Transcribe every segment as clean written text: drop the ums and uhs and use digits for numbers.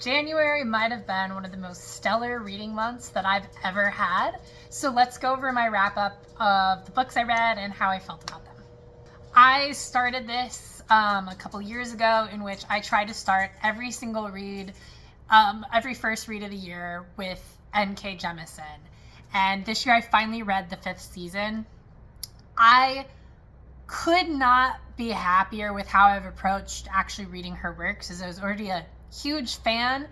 January might have been one of the most stellar reading months that I've ever had. So let's go over my wrap up of the books I read and how I felt about them. I started this a couple years ago, in which I tried to start every single read, every first read of the year with N.K. Jemisin. And this year I finally read the 5th season. I could not be happier with how I've approached actually reading her works, as I was already a huge fan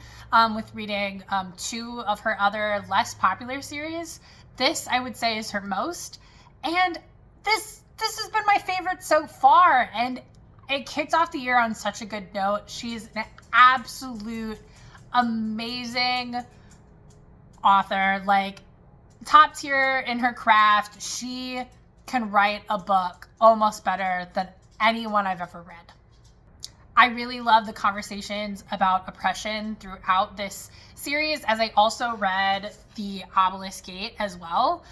with reading 2 of her other less popular series. This, I would say, is her most. And this has been my favorite so far. And it kicked off the year on such a good note. She's an absolute amazing author, like top tier in her craft. She can write a book almost better than anyone I've ever read. I really love the conversations about oppression throughout this series, as I also read the Obelisk Gate as well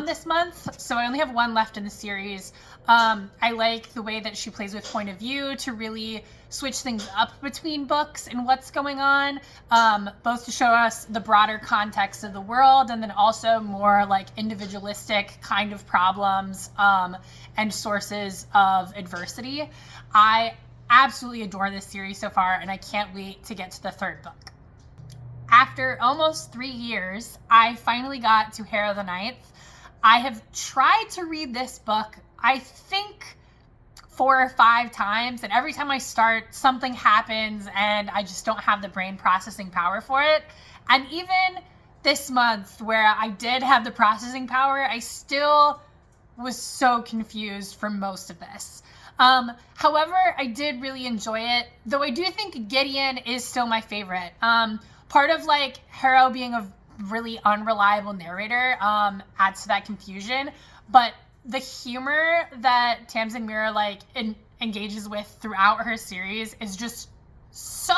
this month. So I only have one left in the series. I like the way that she plays with point of view to really switch things up between books and what's going on, both to show us the broader context of the world and then also more like individualistic kind of problems and sources of adversity. I absolutely adore this series so far, and I can't wait to get to the 3rd book. After almost 3 years, I finally got to Harrow the Ninth. I have tried to read this book, I think 4 or 5 times, and every time I start, something happens and I just don't have the brain processing power for it. And even this month, where I did have the processing power, I still was so confused for most of this. However, I did really enjoy it, though I do think Gideon is still my favorite. Part of like Harrow being a really unreliable narrator adds to that confusion, but the humor that Tamsin Muir like engages with throughout her series is just so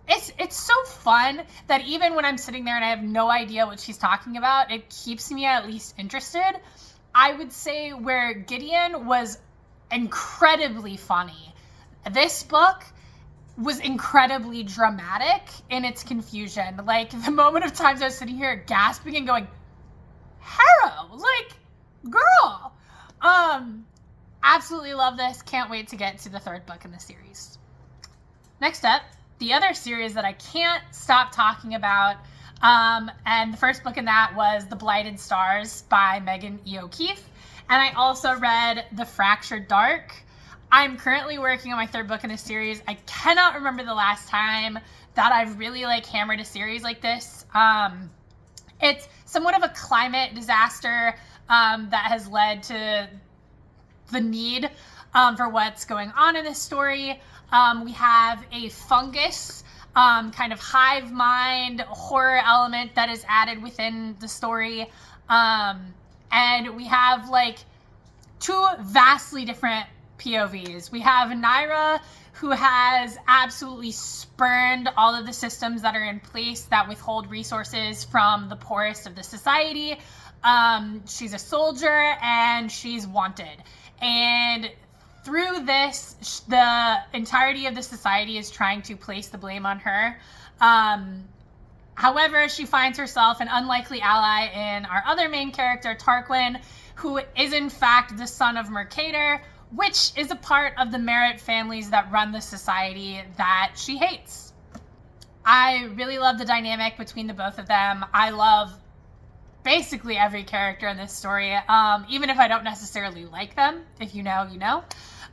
it's so fun that even when I'm sitting there and I have no idea what she's talking about, it keeps me at least interested. I would say where Gideon was incredibly funny, this book was incredibly dramatic in its confusion. Like, the moment of times I was sitting here gasping and going, Harrow, like, girl. Absolutely love this. Can't wait to get to the 3rd book in the series. Next up, the other series that I can't stop talking about, and the first book in that was The Blighted Stars by Megan E. O'Keefe. And I also read The Fractured Dark. I'm currently working on my 3rd book in the series. I cannot remember the last time that I've really like hammered a series like this. It's somewhat of a climate disaster that has led to the need for what's going on in this story. We have a fungus kind of hive mind horror element that is added within the story. And we have like 2 vastly different POVs. We have Naira, who has absolutely spurned all of the systems that are in place that withhold resources from the poorest of the society. She's a soldier and she's wanted. And through this, the entirety of the society is trying to place the blame on her. However, she finds herself an unlikely ally in our other main character, Tarquin, who is in fact the son of Mercator, which is a part of the Merit families that run the society that she hates. I really love the dynamic between the both of them. I love basically every character in this story, even if I don't necessarily like them. If you know, you know.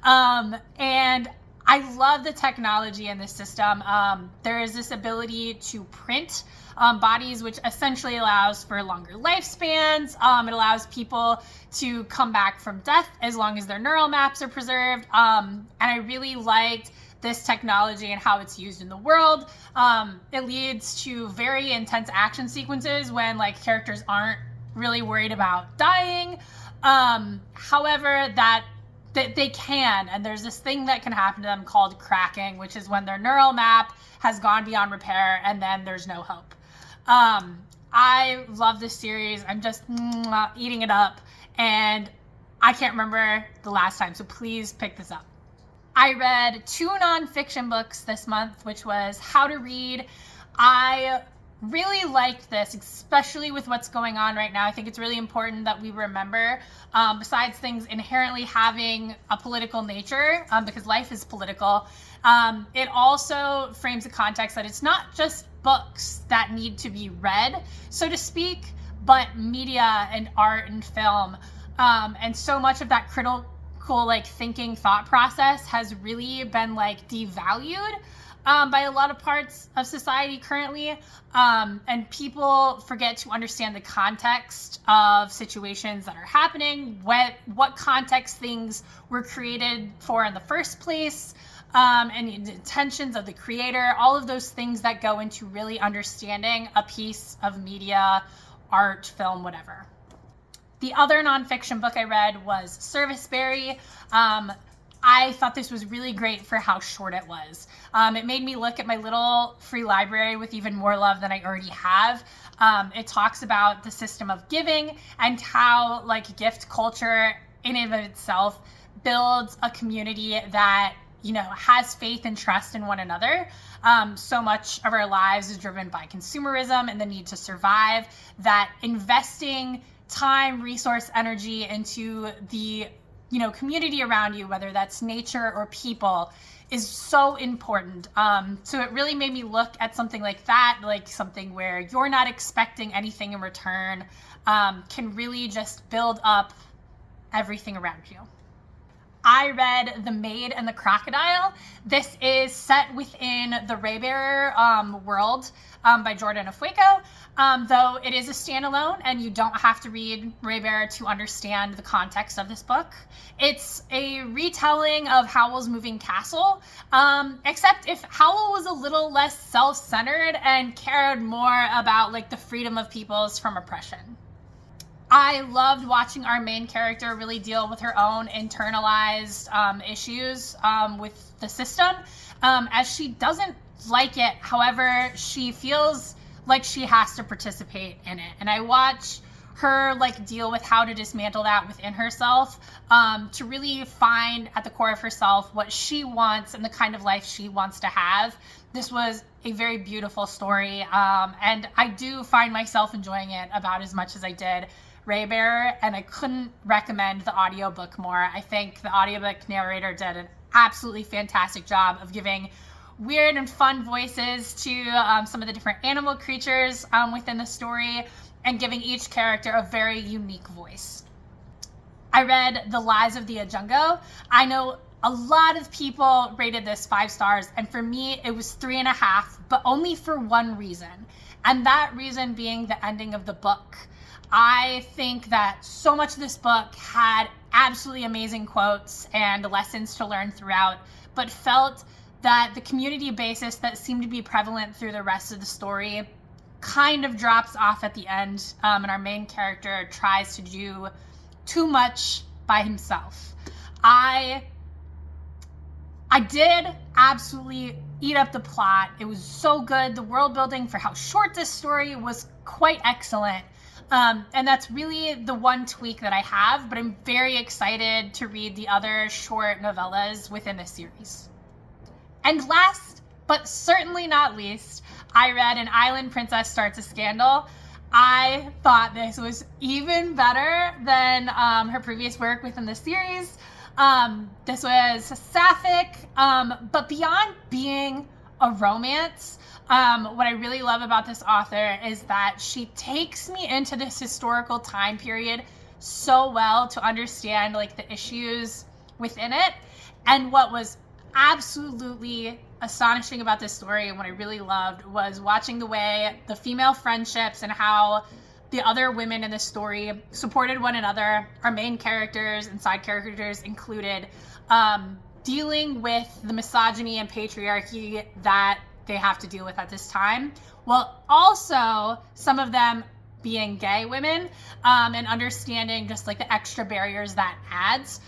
And I love the technology in this system. There is this ability to print bodies, which essentially allows for longer lifespans. It allows people to come back from death as long as their neural maps are preserved. And I really liked this technology and how it's used in the world. It leads to very intense action sequences when like characters aren't really worried about dying. However, that they can, and there's this thing that can happen to them called cracking, which is when their neural map has gone beyond repair and then there's no hope. I love this series. I'm just eating it up, and I can't remember the last time, so please pick this up. I read 2 nonfiction books this month, which was How to Read. I really liked this, especially with what's going on right now. I think it's really important that we remember, besides things inherently having a political nature, because life is political, it also frames the context that it's not just books that need to be read, so to speak, but media and art and film. And so much of that critical thinking thought process has really been devalued by a lot of parts of society currently, and people forget to understand the context of situations that are happening, what context things were created for in the first place, and the intentions of the creator, all of those things that go into really understanding a piece of media, art, film, whatever. The other nonfiction book I read was Serviceberry. I thought this was really great for how short it was. It made me look at my little free library with even more love than I already have. It talks about the system of giving and how gift culture in and of itself builds a community that has faith and trust in one another. So much of our lives is driven by consumerism and the need to survive, that investing time, resource, energy into the community around you, whether that's nature or people, is so important. So it really made me look at something like that, like something where you're not expecting anything in return, can really just build up everything around you. I read The Maid and the Crocodile. This is set within the Raybearer world by Jordan Afueco, though it is a standalone and you don't have to read Raybearer to understand the context of this book. It's a retelling of Howl's Moving Castle, except if Howl was a little less self-centered and cared more about the freedom of peoples from oppression. I loved watching our main character really deal with her own internalized issues with the system, as she doesn't like it. However, she feels like she has to participate in it. And I watch her deal with how to dismantle that within herself, to really find at the core of herself what she wants and the kind of life she wants to have. This was a very beautiful story, and I do find myself enjoying it about as much as I did Raybearer, and I couldn't recommend the audiobook more. I think the audiobook narrator did an absolutely fantastic job of giving weird and fun voices to some of the different animal creatures within the story, and giving each character a very unique voice. I read The Lies of the Ajungo. I know a lot of people rated this 5 stars, and for me it was 3.5, but only for one reason, and that reason being the ending of the book. I think that so much of this book had absolutely amazing quotes and lessons to learn throughout, but felt that the community basis that seemed to be prevalent through the rest of the story kind of drops off at the end, and our main character tries to do too much by himself. I did absolutely eat up the plot. It was so good. The world building for how short this story was quite excellent. And that's really the one tweak that I have, but I'm very excited to read the other short novellas within this series. And last, but certainly not least, I read An Island Princess Starts a Scandal. I thought this was even better than her previous work within the series. This was sapphic, but beyond being a romance, what I really love about this author is that she takes me into this historical time period so well to understand the issues within it. And what was absolutely astonishing about this story, and what I really loved, was watching the way the female friendships and how the other women in the story supported one another, our main characters and side characters included, dealing with the misogyny and patriarchy that they have to deal with at this time, while also some of them being gay women, and understanding just the extra barriers that adds.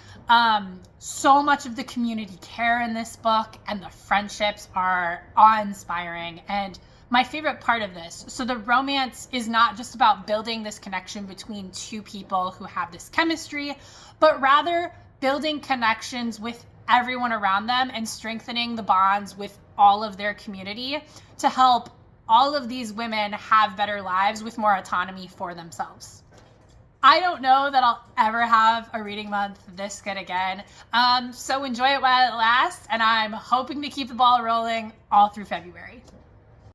So much of the community care in this book and the friendships are awe-inspiring, and my favorite part of this. So the romance is not just about building this connection between two people who have this chemistry, but rather building connections with everyone around them and strengthening the bonds with all of their community to help all of these women have better lives with more autonomy for themselves. I don't know that I'll ever have a reading month this good again. So enjoy it while it lasts, and I'm hoping to keep the ball rolling all through February.